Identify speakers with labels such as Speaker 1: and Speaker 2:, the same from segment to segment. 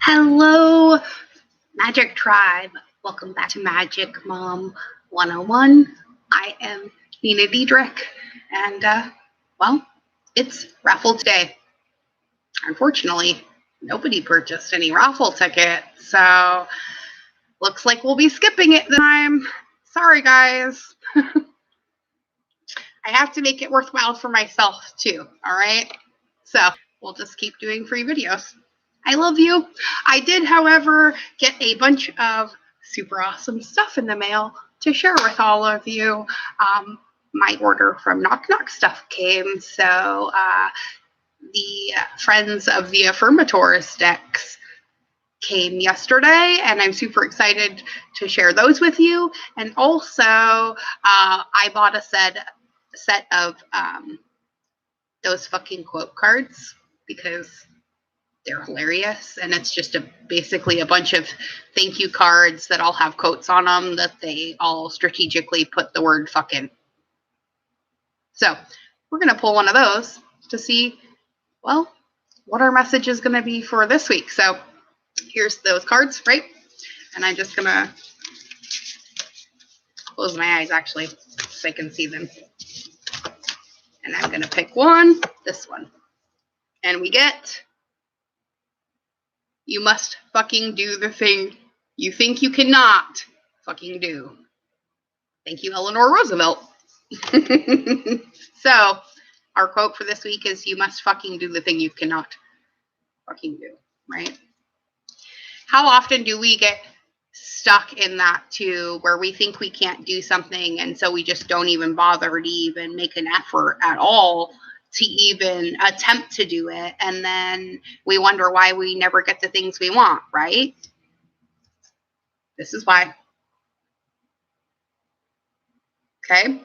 Speaker 1: Hello, Magic Tribe. Welcome back to Magic Mom 101. I am Nina Diedrich, and, well, it's Raffle today. Unfortunately, nobody purchased any raffle tickets, so looks like we'll be skipping it this time. Sorry, guys. I have to make it worthwhile for myself, too, all right? So we'll just keep doing free videos. I love you. I did, however, get a bunch of super awesome stuff in the mail to share with all of you. My order from Knock Knock Stuff came, so the Friends of the Affirmators decks came yesterday, and I'm super excited to share those with you. And also, I bought a set of those fucking quote cards because they're hilarious, and it's just basically a bunch of thank you cards that all have quotes on them that they all strategically put the word fuck in. So we're going to pull one of those to see, well, what our message is going to be for this week. So here's those cards, right? And I'm just going to close my eyes, actually, so I can see them. And I'm going to pick one, this one. And we get, you must fucking do the thing you think you cannot fucking do. Thank you, Eleanor Roosevelt. So, our quote for this week is, you must fucking do the thing you cannot fucking do, right? How often do we get stuck in that too, where we think we can't do something, and so we just don't even bother to even make an effort at all to even attempt to do it, and then we wonder why we never get the things we want, right? This is why. Okay?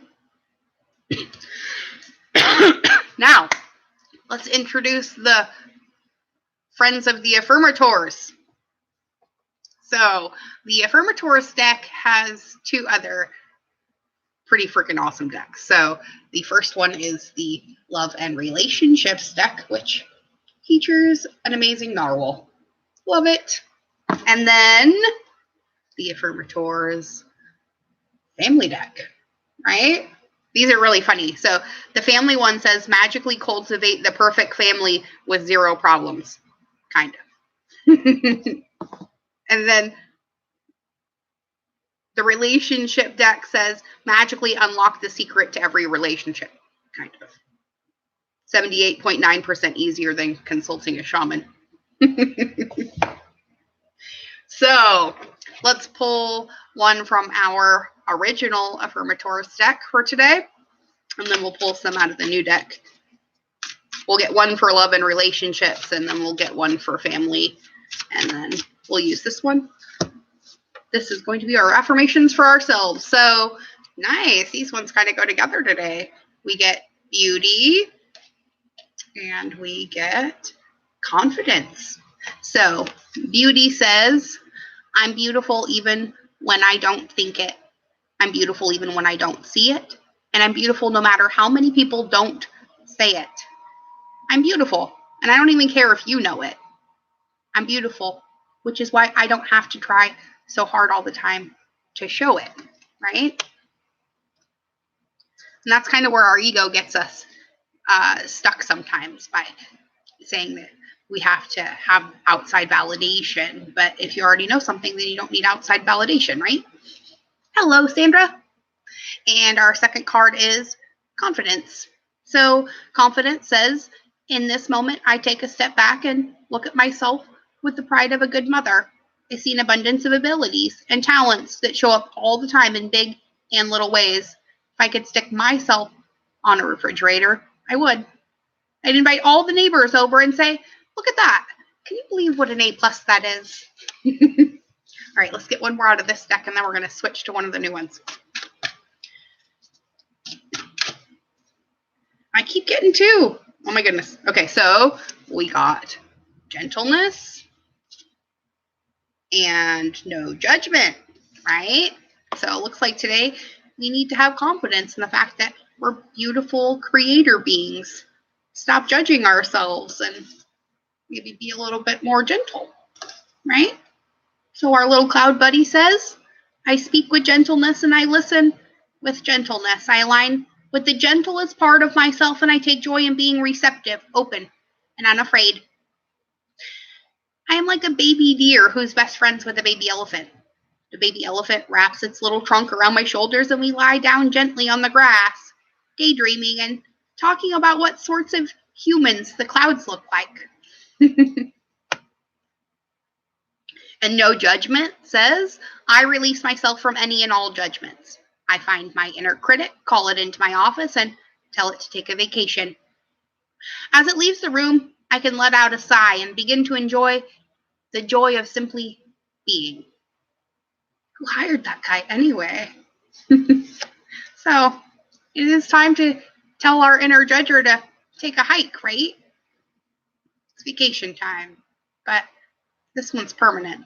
Speaker 1: Now, let's introduce the Friends of the Affirmators. So, the Affirmators deck has two other pretty freaking awesome decks. So, the first one is the Love and Relationships deck, which features an amazing narwhal. Love it. And then the Affirmators family deck, right? These are really funny. So the family one says, magically cultivate the perfect family with zero problems. Kind of. And then the relationship deck says, magically unlock the secret to every relationship. Kind of. 78.9% easier than consulting a shaman. So let's pull one from our original Affirmators deck for today, and then we'll pull some out of the new deck. We'll get one for love and relationships, and then we'll get one for family, and then we'll use this one. This is going to be our affirmations for ourselves. So nice. These ones kind of go together today. We get beauty, and we get confidence. So beauty says, I'm beautiful even when I don't think it. I'm beautiful even when I don't see it. And I'm beautiful no matter how many people don't say it. I'm beautiful, and I don't even care if you know it. I'm beautiful, which is why I don't have to try so hard all the time to show it, right? And that's kind of where our ego gets us stuck sometimes, by saying that we have to have outside validation. But if you already know something, then you don't need outside validation, right? Hello, Sandra. And our second card is confidence. So confidence says, in this moment, I take a step back and look at myself with the pride of a good mother. I see an abundance of abilities and talents that show up all the time in big and little ways. If I could stick myself on a refrigerator, I would. I'd invite all the neighbors over and say, look at that. Can you believe what an A+ that is? All right, let's get one more out of this deck, and then we're going to switch to one of the new ones. I keep getting two. Oh my goodness. Okay, so we got gentleness and no judgment, right? So it looks like today we need to have confidence in the fact that we're beautiful creator beings. Stop judging ourselves and maybe be a little bit more gentle. right? So our little cloud buddy says, I speak with gentleness and I listen with gentleness. I align with the gentlest part of myself and I take joy in being receptive, open, and unafraid. I am like a baby deer who's best friends with a baby elephant. The baby elephant wraps its little trunk around my shoulders and we lie down gently on the grass, daydreaming and talking about what sorts of humans the clouds look like. And no judgment says, I release myself from any and all judgments. I find my inner critic, call it into my office, and tell it to take a vacation. As it leaves the room, I can let out a sigh and begin to enjoy the joy of simply being. Who hired that guy anyway? So, it is time to tell our inner judger to take a hike, right? It's vacation time, but this one's permanent.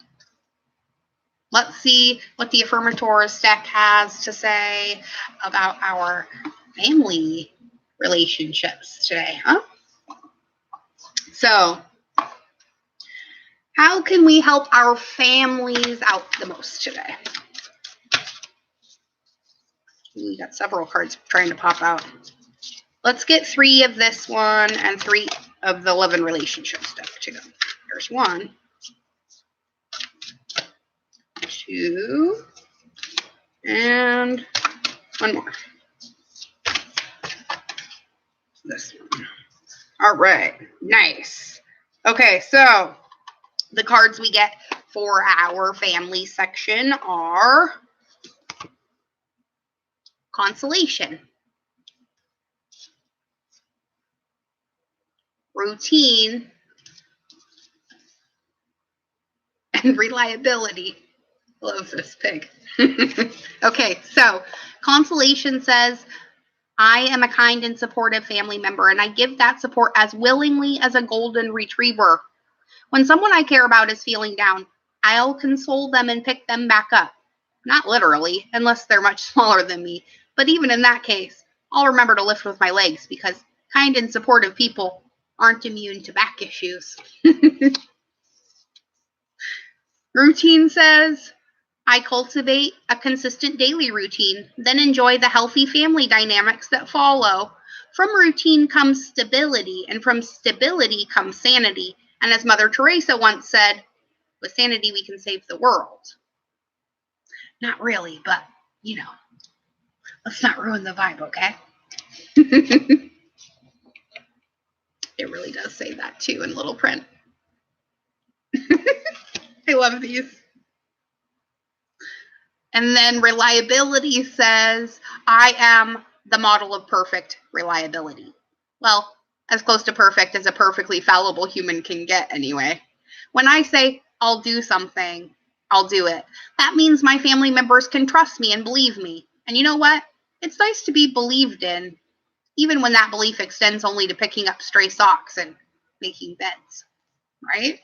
Speaker 1: Let's see what the affirmators deck has to say about our family relationships today, huh? So, how can we help our families out the most today? We got several cards trying to pop out. Let's get 3 of this one and 3 of the love and relationship stuff too. There's 1, 2, and 1 more. This one. All right, nice. Okay, so the cards we get for our family section are consolation, routine, and reliability. Love this pig. Okay, so consolation says, I am a kind and supportive family member, and I give that support as willingly as a golden retriever. When someone I care about is feeling down, I'll console them and pick them back up. Not literally, unless they're much smaller than me, but even in that case, I'll remember to lift with my legs because kind and supportive people aren't immune to back issues. Routine says, I cultivate a consistent daily routine, then enjoy the healthy family dynamics that follow. From routine comes stability, and from stability comes sanity. And as Mother Teresa once said, with sanity we can save the world. Not really, but, let's not ruin the vibe, okay? It really does say that, too, in little print. I love these. And then reliability says, I am the model of perfect reliability. Well, as close to perfect as a perfectly fallible human can get anyway. When I say I'll do something, I'll do it. That means my family members can trust me and believe me. And you know what? It's nice to be believed in, even when that belief extends only to picking up stray socks and making beds, right?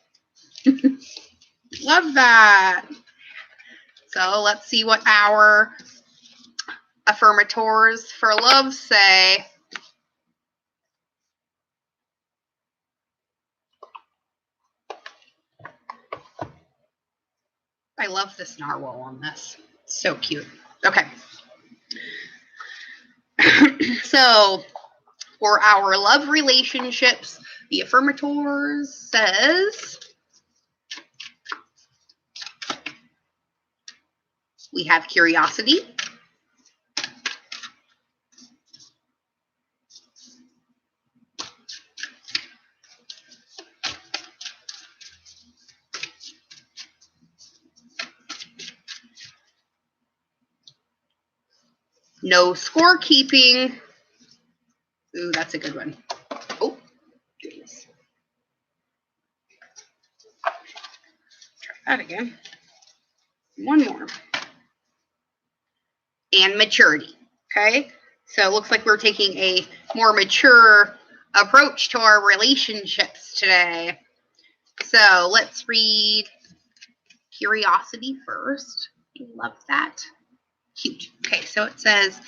Speaker 1: Love that. So let's see what our affirmators for love say. I love this narwhal on this. So cute. Okay. So for our love relationships, the affirmators says we have curiosity, no scorekeeping. Ooh, that's a good one. Oh, goodness. Try that again. One more. And maturity. Okay? So it looks like we're taking a more mature approach to our relationships today. So let's read curiosity first. I love that. Cute. Okay, so it says,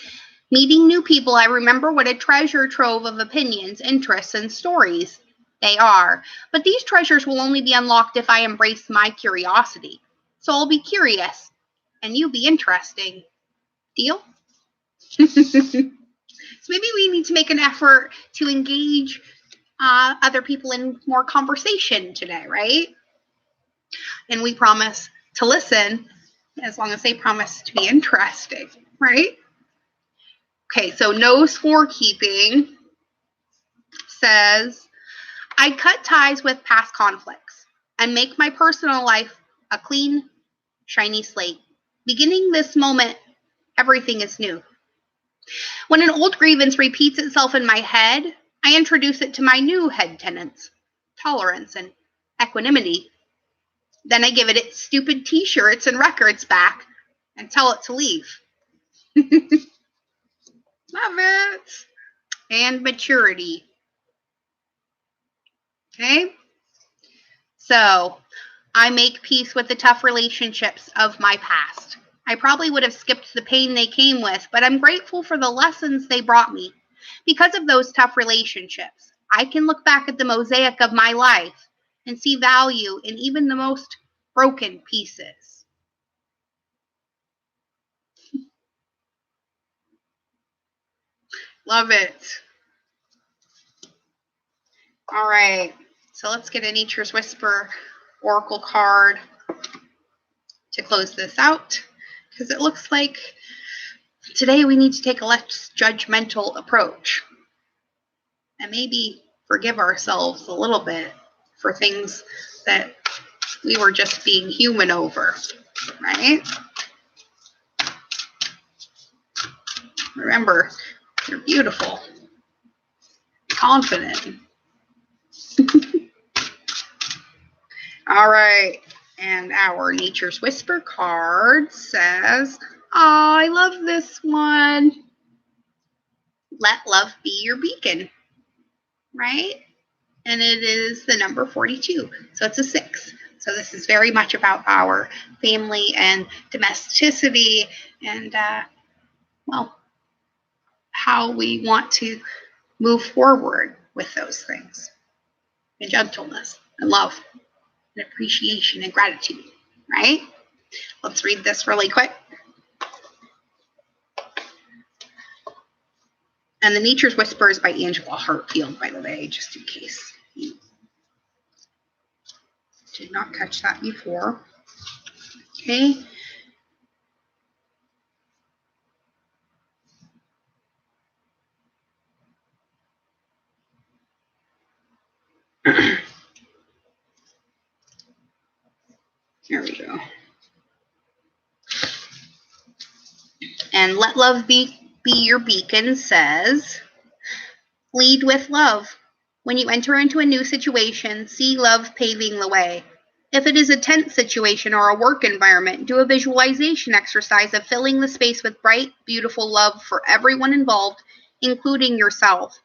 Speaker 1: meeting new people, I remember what a treasure trove of opinions, interests, and stories. They are. But these treasures will only be unlocked if I embrace my curiosity. So I'll be curious, and you be interesting. Deal? So maybe we need to make an effort to engage other people in more conversation today, right? And we promise to listen as long as they promise to be interesting, right? Okay, so no scorekeeping says, I cut ties with past conflicts and make my personal life a clean, shiny slate. Beginning this moment, everything is new. When an old grievance repeats itself in my head, I introduce it to my new head tenants, tolerance and equanimity. Then I give it its stupid t-shirts and records back and tell it to leave. Love it. And maturity. Okay? So, I make peace with the tough relationships of my past. I probably would have skipped the pain they came with, but I'm grateful for the lessons they brought me. Because of those tough relationships, I can look back at the mosaic of my life and see value in even the most broken pieces. Love it. All right, so let's get a Nature's Whisper Oracle card to close this out, because it looks like today we need to take a less judgmental approach and maybe forgive ourselves a little bit for things that we were just being human over, right? Remember, you're beautiful, confident. All right, and our Nature's Whisper card says, oh, I love this one. Let love be your beacon, right? And it is the number 42, so it's a 6. So this is very much about our family and domesticity and, well, how we want to move forward with those things. And gentleness and love and appreciation and gratitude, right? Let's read this really quick. And the Nature's Whisper is by Angela Hartfield, by the way, just in case you did not catch that before. Okay. Here we go. And let love be your beacon says, lead with love. When you enter into a new situation, see love paving the way. If it is a tense situation or a work environment, do a visualization exercise of filling the space with bright, beautiful love for everyone involved, including yourself.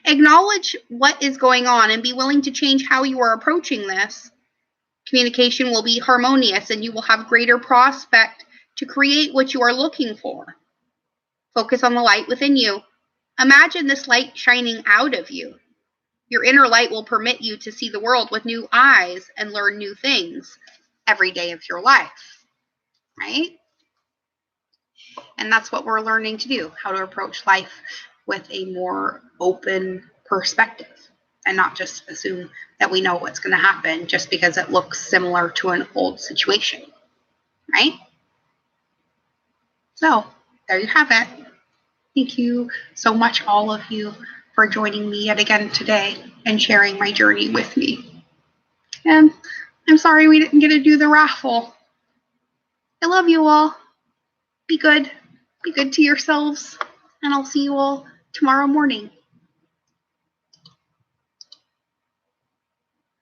Speaker 1: Acknowledge what is going on and be willing to change how you are approaching this. Communication will be harmonious and you will have greater prospect to create what you are looking for. Focus on the light within you. Imagine this light shining out of you. Your inner light will permit you to see the world with new eyes and learn new things every day of your life, right? And that's what we're learning to do, how to approach life with a more open perspective and not just assume that we know what's going to happen just because it looks similar to an old situation, right? So there you have it. Thank you so much, all of you, for joining me yet again today and sharing my journey with me. And I'm sorry we didn't get to do the raffle. I love you all. Be good. Be good to yourselves. And I'll see you all tomorrow morning.